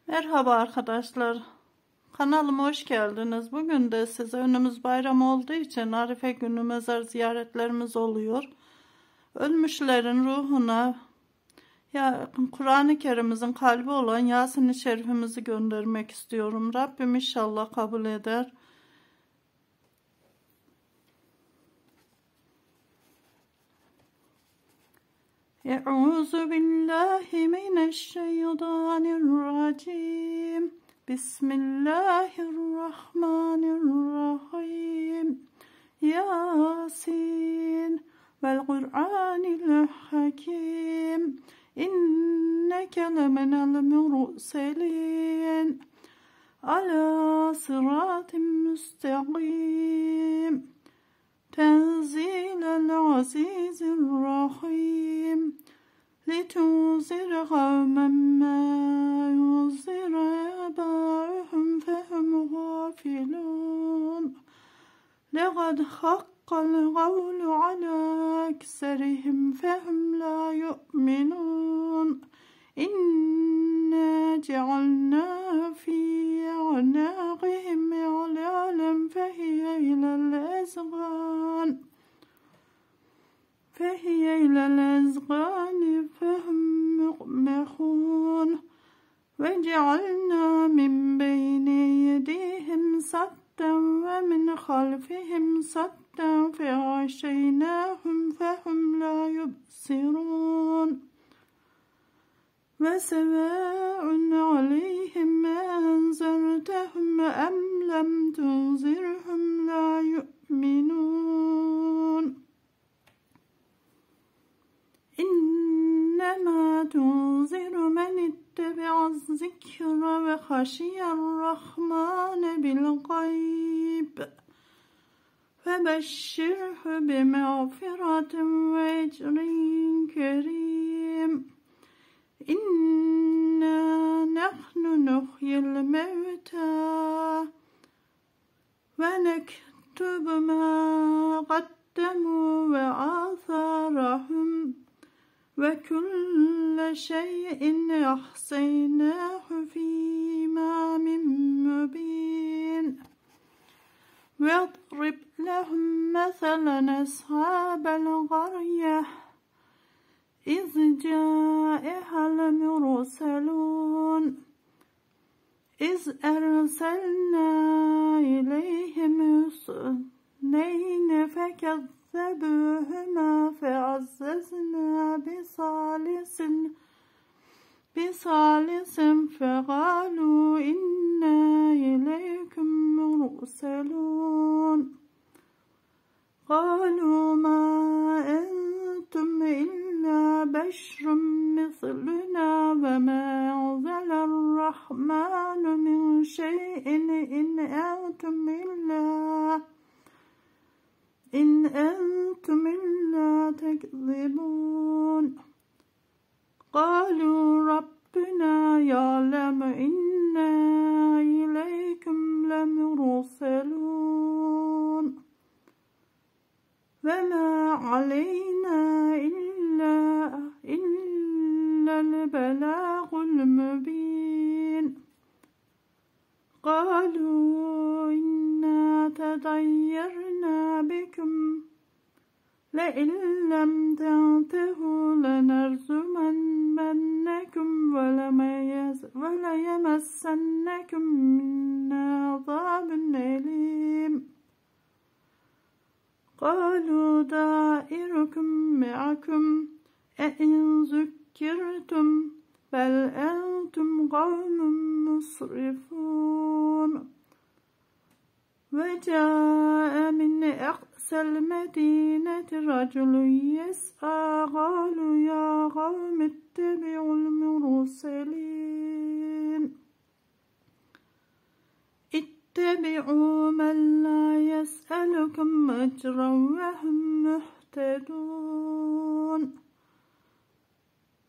Merhaba arkadaşlar. Kanalıma hoş geldiniz. Bugün de size önümüz bayram olduğu için Arife günü mezar ziyaretlerimiz oluyor. Ölmüşlerin ruhuna Kur'an-ı Kerim'imizin kalbi olan Yasin şerifimizi göndermek istiyorum. Rabbim inşallah kabul eder. Euzu billahi mineşşeytanirracim. Bismillahirrahmanirrahim. Yasin vel Kur'anil hakim. İnneke leminel murselin. Ala sıratim müstakim. Tenzilel azizirrahim. لِتُنْذِرَ قَوْمًا مَا يُنْذِرَ آبَاؤُهُمْ فَهُمْ غَافِلُونَ لَقَدْ حَقَّ الْقَوْلُ عَلَى أَكْثَرِهِمْ فَهُمْ لَا يُؤْمِنُونَ إِنَّا جَعَلْنَا فِي أَعْنَاقِهِمْ أَغْلَالًا فَهِيَ إِلَى الْأَذْقَانِ فَهُمْ مُقْمَحُونَ وَجَعَلْنَا مِنْ بَيْنِ يَدَيْهِمْ سَدًّا وَمِنْ خَلْفِهِمْ سَدًّا فَغَشَيْنَاهُمْ فَهُمْ لَا يُبْصِرُونَ وَسَوَاءٌ عَلَيْهِمْ أَنذَرْتَهُمْ أَمْ لَمْ تُنذِرْهُمْ لَا يُؤْمِنُونَ إنما تنذر من اتبع الذكر وخشي الرحمن بالغيب فبشره بمغفرة وأجر كريم إنا نحن نحيي الموتى ونكتب ما قدموا وآثارهم وكل شيء أحصيناه في إمام مبين واضرب لهم مثلا أصحاب القرية إذ جاءها المرسلون إذ أرسلنا إليهم اثنين فكذبوهما فعززنا بثالث فقالوا إنا إليكم مرسلون قالوا ما أنتم إلا بشر مثلنا وما أنزل الرحمن من شيء إن أنتم إلا تكذبون قالوا ربنا يعلم إنا إليكم لمرسلون وما علينا إلا البلاغ المبين قالوا إنا تطيرنا بكم لئن لم تنتهوا لنرجمنكم وليمسنكم منا عذاب أليم قالوا دائركم معكم أئن ذكرتم بل أنتم قوم مسرفون وجاء من أقصى المدينة رجل يسعى قالوا يا قوم اتبعوا المرسلين اتبعوا من لا يسألكم أجرا وهم مهتدون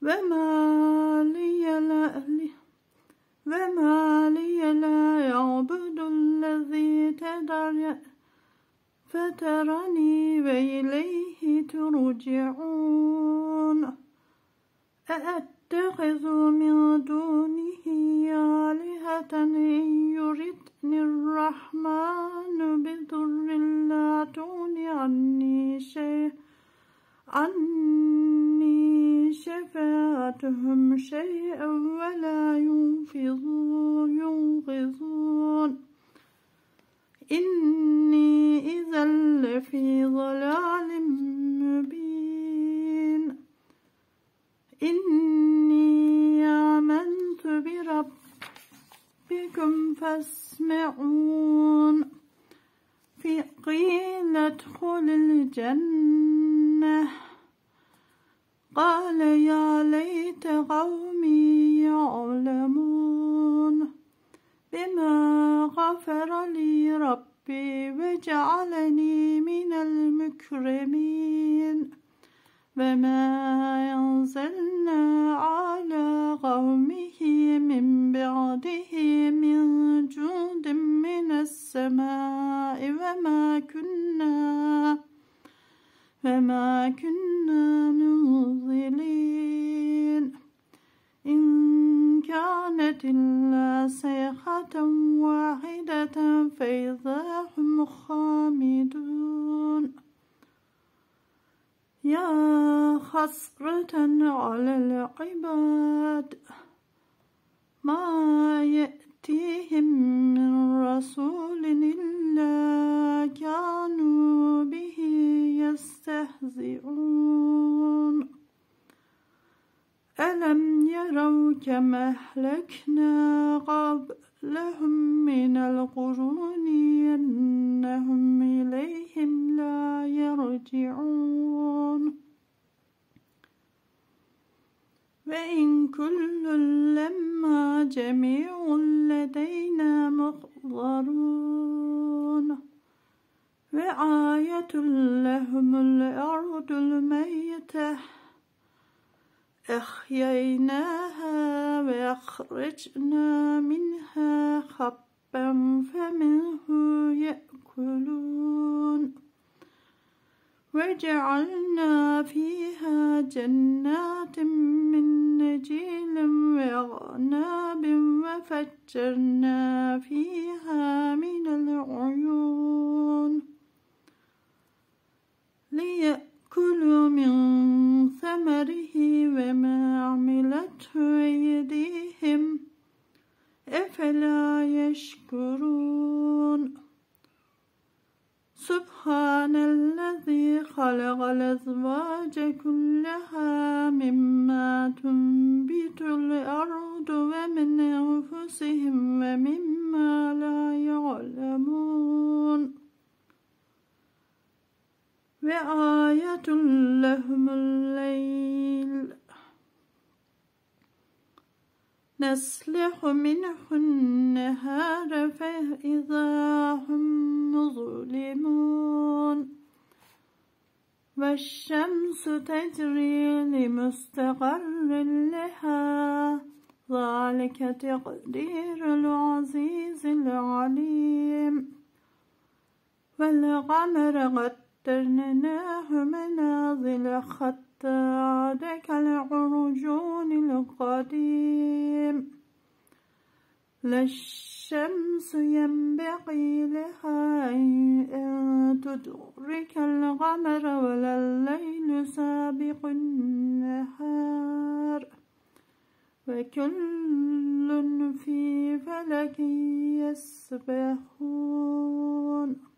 وما لي لا يعبد الذي فترني وإليه ترجعون أأتخذ من دونه عني شفاعتهم شيئا ولا ينقذون إني إذا لفي ضلال مبين إني آمنت بربكم فاسمعون قيل ادخل الجنة قال يا ليت قومي يعلمون بما غفر لي ربي وجعلني من المكرمين وما أنزلنا على قومه من بعده من جند من السماء وما كنا منزلين إن كانت إلا صيحة واحدة فإذا هم خامدون يا حسرة على العباد ما يأتيهم من رسول إلا كانوا به يستهزئون ألم يروا كما أهلكنا قبلهم من القرون أنهم إليهم لا يرجعون وإن كل لما جميع لدينا محضرون وآية لهم الأرض الميتة أحييناها وأخرجنا منها حبا فمنه يأكلون وجعلنا فيها جنات من نخيل وأعناب وفجرنا فيها من العيون ليأكلوا من ثمره وما عملته أيديهم أفلا يشكرون سبحان الذي خلق الأزواج كلها مما تنبت الأرض ومن أنفسهم ومما لا يعلمون وآية لهم الليل نسلخ منه النهار فإذا هم مظلمون والشمس تجري لمستقر لها ذلك تقدير العزيز العليم والقمر قدرناه منازل حتى عاد كالعرجون القديم لا الشمس ينبغي لها أن تدرك القمر ولا الليل سابق النهار وكل في فلك يسبحون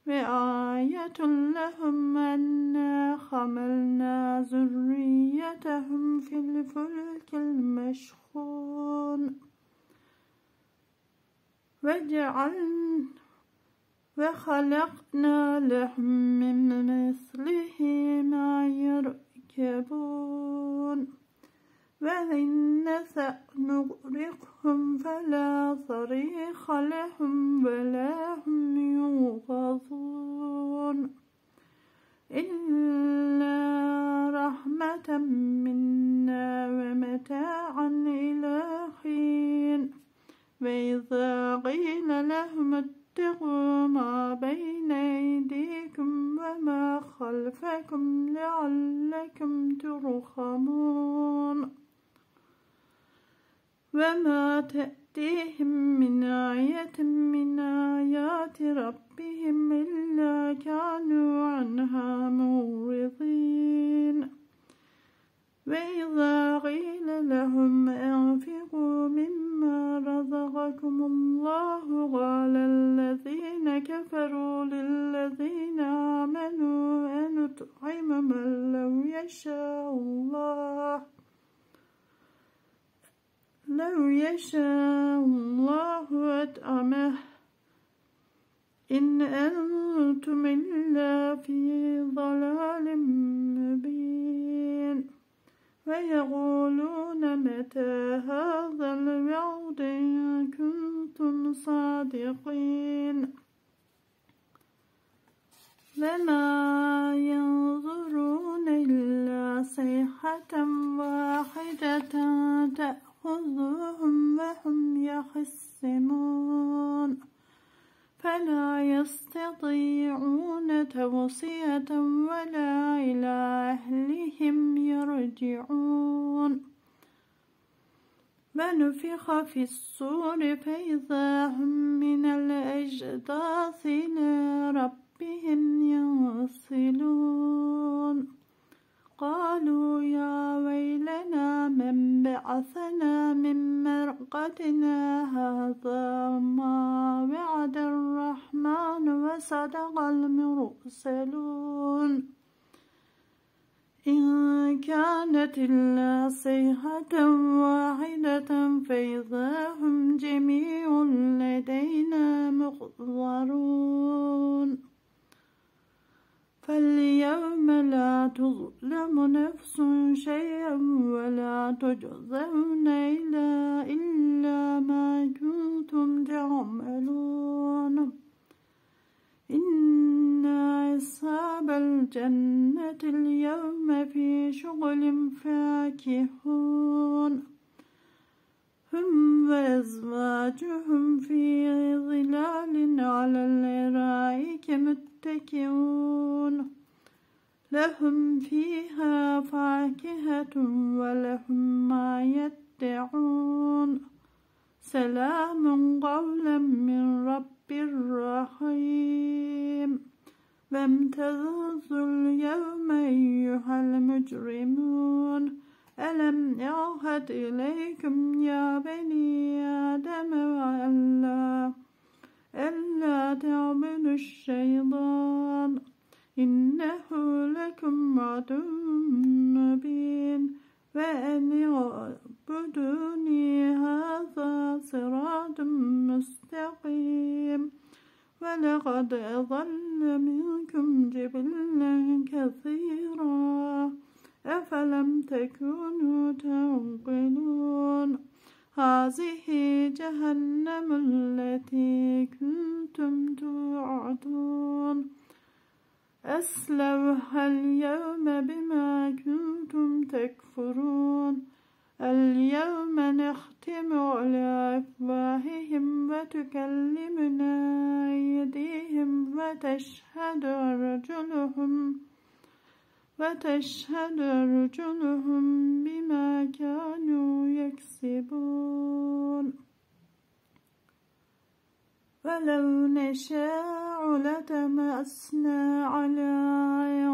وآية لهم أنا حملنا ذريتهم في الفلك المشحون وخلقنا لهم من مثله ما يركبون وإن نشأ نغرقهم فلا صريخ لهم ولا هم ينقذون إلا رحمة منا ومتاعا إلى حين وإذا قيل لهم اتقوا ما بين أيديكم وما خلفكم لعلكم ترحمون وما تأتيهم من آية من آيات ربهم إلا كانوا عنها معرضين وإذا قيل لهم أنفقوا مما رزقكم الله قال الذين كفروا للذين آمنوا أنطعم من لو يشاء الله أطعمه إن أنتم إلا في ضلال مبين ويقولون متى هذا الوعد إن كنتم صادقين وما ينظرون إلا صيحة واحدة تأخذهم وهم يخصمون فلا يستطيعون توصية ولا إلى أهلهم يرجعون ونفخ في الصور فإذا هم من الأجداث إلى ربهم ينصلون قالوا يا ويلنا من بعثنا من مرقدنا هذا ما وعد الرحمن وصدق المرسلون إن كانت إلا صيحة واحدة فإذا هم جميع لدينا محضرون فاليوم لا تظلم نفس شيئا ولا تجزون إلا ما كنتم تعملون إن أصحاب الجنة اليوم في شغل فاكهون هم وأزواجهم في ظلال على الأرائك متكئون لهم فيها فاكهة ولهم ما يدعون سلام قولا من رب رحيم وامتازوا اليوم أيها المجرمون ألم يعهد إليكم يا بني آدم ألا تعبدوا الشيطان إنه لكم عدو مبين وأن يعبدوني هذا صراط مستقيم ولقد أضل منكم جبلا كثيرا أفلم تكونوا تعقلون هذه جهنم التي كنتم توعدون أصلوها اليوم بما كنتم تكفرون اليوم نختم على أفواههم وتكلمنا أيديهم وتشهد أرجلهم بما كانوا يكسبون ولو نشاء لطمسنا على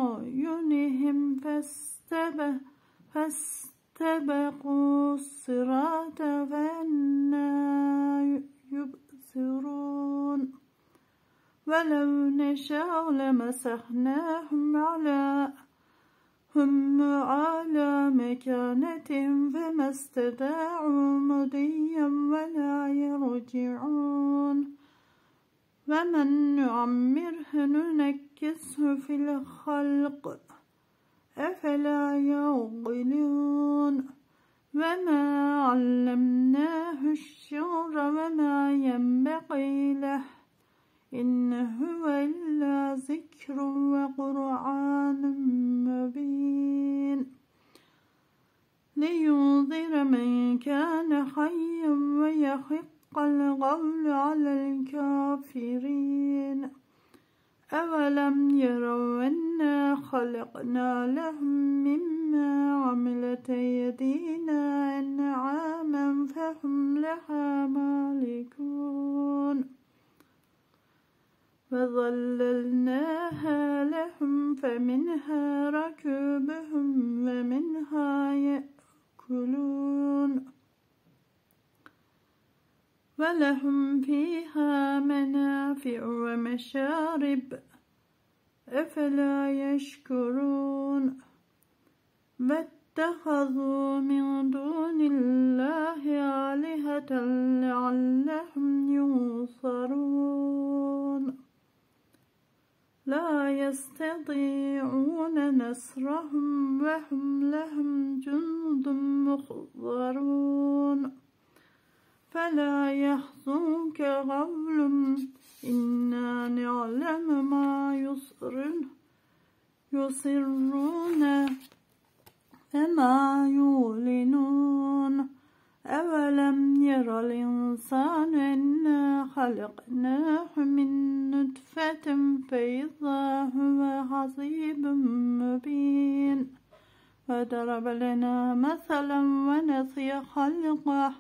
أعينهم فاستبقوا الصراط فأنى يبصرون ولو نشاء لمسخناهم على مكانتهم فما استطاعوا مضيا ولا يرجعون ومن نعمره ننكسه في الخلق أفلا يعقلون وما علمناه الشعر وما ينبغي له إن هو إلا ذكر وقرآن مبين لينذر من كان حيا ويحق القول على الكافرين أولم يروا أنا خلقنا لهم مما عملت أيدينا أنعاما فهم لها مالكون وَظَلَّلْنَاهَا لَهُمْ فَمِنْهَا رَكُوبُهُمْ وَمِنْهَا يَأْكُلُونَ وَلَهُمْ فِيهَا مَنَافِعُ وَمَشَارِبُ أَفَلَا يَشْكُرُونَ وَاتَّخَذُوا مِن دُونِ اللَّهِ آلِهَةً لَعَلَّهُمْ يُنصَرُونَ لَا يَسْتَطِيعُونَ نَصْرَهُمْ وَهُمْ لَهُمْ جُندٌ مُحْضَرُونَ فَلَا يَحْزُنكَ قَوْلُهُمْ إِنَّا نَعْلَمُ مَا يُسِرُّونَ وَمَا يُعْلِنُونَ أَوَلَمْ يَرَ الْإِنسَانُ أَنَّا خَلَقْنَاهُ مِنْ نُطْفَةٍ فَإِذَا هُوَ خَصِيمٌ مُبِينٌ وَضَرَبَ لَنَا مَثَلًا وَنَسِيَ خَلْقَهُ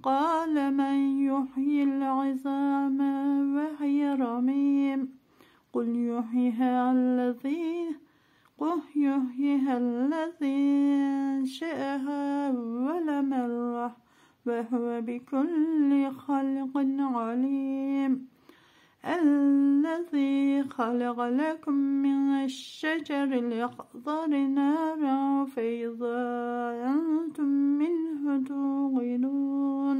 قَالَ مَنْ يُحْيِي الْعِظَامَ وَهِيَ رَمِيمٌ قُلْ يُحْيِيهَا الَّذِي أَنشَأَهَا أَوَّلَ مَرَّةٍ وَهُوَ بِكُلِّ خَلْقٍ عَلِيمٌ الَّذِي خَلَقَ لَكُم مِّنَ الشَّجَرِ الْأَخْضَرِ نَارًا فَإِذَا أَنتُم مِّنْهُ تُوقِدُونَ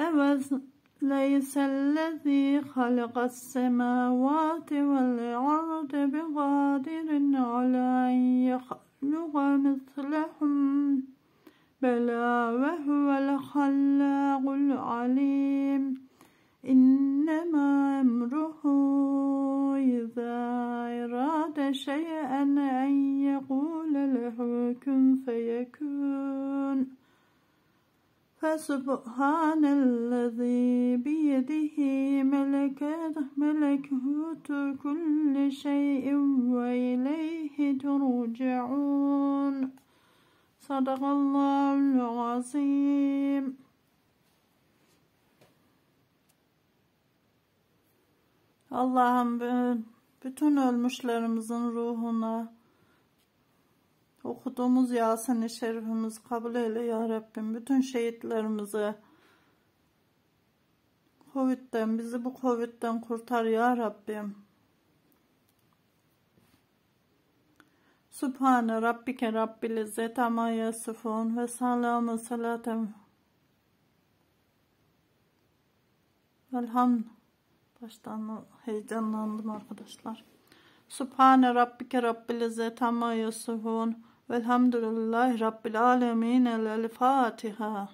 أَوَلَيْسَ الَّذِي خَلَقَ السَّمَاوَاتِ وَالْأَرْضَ بِقَادِرٍ عَلَىٰ أَن يَخْلُقَ مِثْلَهُم بَلَىٰ وَهُوَ الْخَلَّاقُ الْعَلِيمُ إِنَّمَا أَمْرُهُ إِذَا أَرَادَ شَيْئًا أَن يَقُولَ لَهُ كُن فَيَكُونُ فَسُبْحَانَ الَّذِي بِيَدِهِ مَلَكُوتُ كُلِّ شَيْءٍ وَإِلَيْهِ تُرْجَعُونَ صدق الله العظيم. Allah'ım bütün ölmüşlerimizin ruhuna okuduğumuz Yasin-i şerifimizi kabul eyle ya Rabbim. Bütün şehitlerimizi bizi bu Covid'den kurtar ya Rabbim. Sübhane Rabbike Rabbil İzzet amma yasifun ve selamun salaten velhamd. Baştan heyecanlandım arkadaşlar. Sübhane Rabbike Rabbil İzzet amma yasifun velhamdülillahi Rabbil alemin. El Fatiha.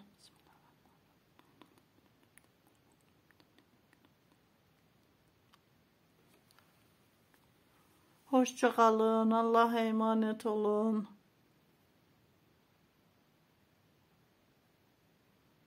Hoşça kalın. Allah'a emanet olun.